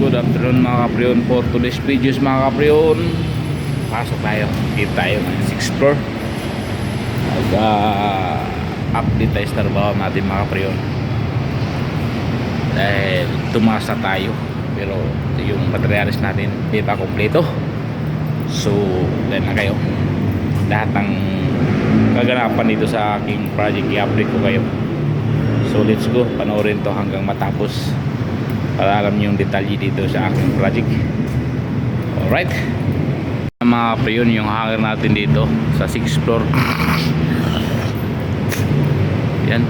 Good afternoon mga kapriyon. For today's videos mga kapriyon, pasok tayo. Dito tayo ng 6th floor. Update tayo sa trabaho natin mga kapriyon. Dahil tumaas na tayo, pero yung materials natin di pa kompleto. So dahil na kayo, lahat ng kaganapan dito sa aking project i-update ko kayo. So let's go, panoorin to hanggang matapos para alam niyo yung detalye dito sa aking project. Alright mga kapriyon, yung hanger natin dito sa 6th floor. Yan,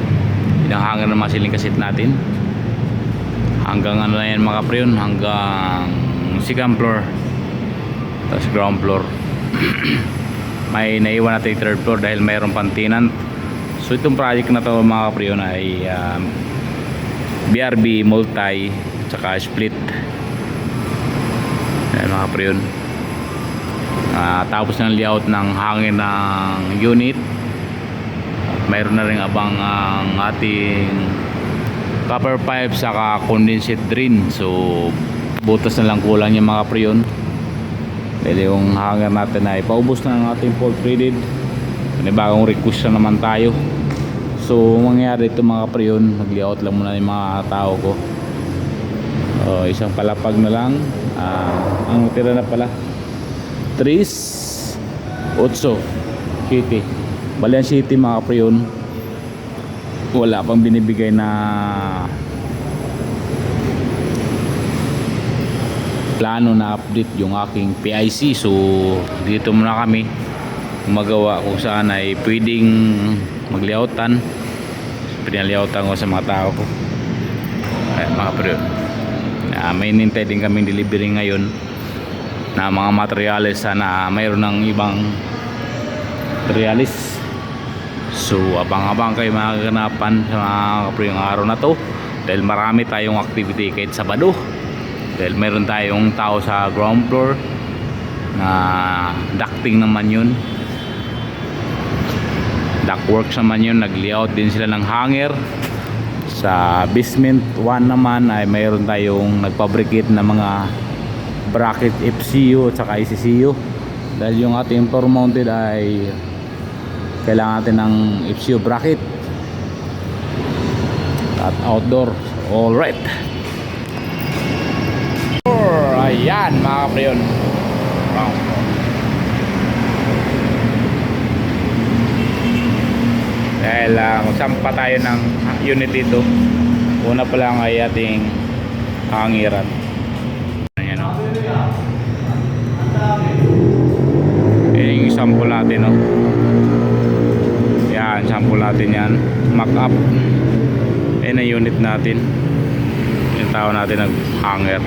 yung hanger ng mga ceiling cassette natin. Hanggang ano na yan mga kapriyon, hanggang 2nd floor, tapos ground floor. May naiwan natin 3rd floor dahil mayroon pang tenant. So itong project na to mga kapriyon ay BRB multi tsaka split. Ayan mga kapriyon, tapos ng layout ng hangin ng unit. Mayroon na rin abang ang ating copper pipe saka condensate drain. So butas na lang kulang yung mga kapriyon. Dahil yung hanger natin ay paubos na ng ating fault threaded. Bagong request na naman tayo. So mangyari ito mga kapriyon, nag-layout lang muna yung mga tao ko. Isang palapag na lang. Ang tira na pala 3, 8 city. Bali ang city mga kapriyon, wala pang binibigay na plano na update yung aking PIC. So dito muna kami magawa kung saan ay pwedeng maglayoutan. Pinalayoutan ko sa mga tao ko. Ay, mga kapriyon, may nintay din kaming delivery ngayon na mga materials. Sana mayroon ng ibang materials. So abang-abang kayo mga kaganapan sa mga kapriyon araw na to, dahil marami tayong activity kahit Sabado. Dahil mayroon tayong tao sa ground floor na ducting naman yun, ductworks naman yun. Nag-layout din sila ng hanger. Sa basement 1 naman ay mayroon tayong nagfabricate na mga bracket FCU at saka ICCU. Dahil yung ating floor mounted ay kailangan natin ng FCU bracket at outdoor. Alright, ayan mga kapriyon, dahil magsampa tayo ng unit dito. Una pa lang ay ating hangiran. Ayan o, yung sample natin o. Yan, sample natin yan, mock up. Ayan na unit natin, yung tao natin nag hanger.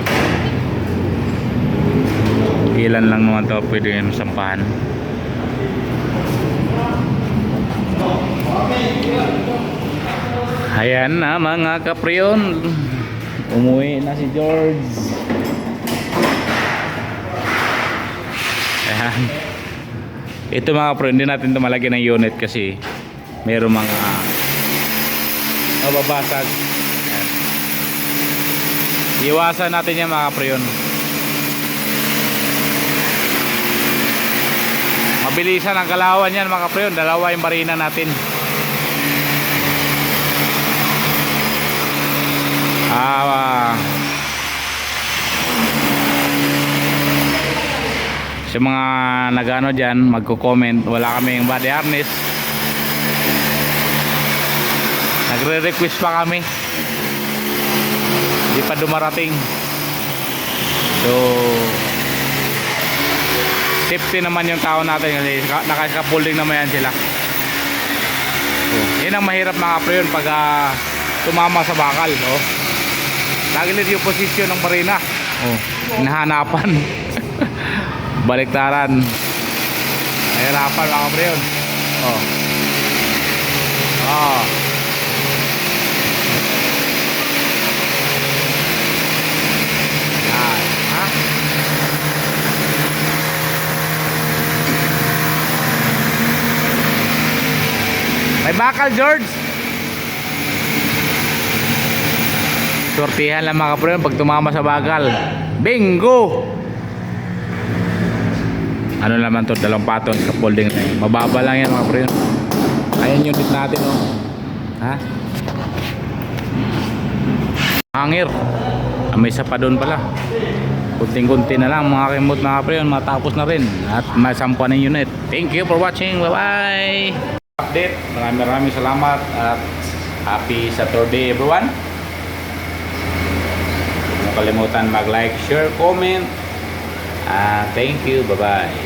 Ilan lang naman ito pwede yung sampahan. Ayan na mga kapriyon, umuwi na si George. Ayan, ito mga kapriyon, hindi natin ito malagyan ng unit kasi mayroong mga mababasag. Ayan, iwasan natin yan mga kapriyon. Mabilisan ang kalawan yan mga kapriyon, dalawa yung marina natin. Sa mga nagano dyan, magko-comment, wala kaming body harness. Nagre-request pa kami, hindi pa dumarating. So safety naman yung tao natin kasi naka-scaffolding naman yan sila. So yun ang mahirap mga kapriyon pag tumama sa bakal. Tagilid yung posisyon ng marina. Hinahanapan. Baliktaran. Nahirapan mga kapriyon. Yan. Ha? May bakal, George. Swertihan lang mga kapre pag tumama sa bakal. Bingo! Ano naman to, 2 patong scaffolding na yun. Mababa lang yan mga kapre. Ayan yung unit natin, oh. Ha? Hangir. May isa pa doon pala. Kunting-kunti na lang mga remote mga kapre, matapos na rin. At masampuan ng unit. Thank you for watching. Bye-bye! Update. Maraming salamat at happy Saturday everyone. Huwag mo kalimutan mag-like, share, comment. Thank you. Bye-bye.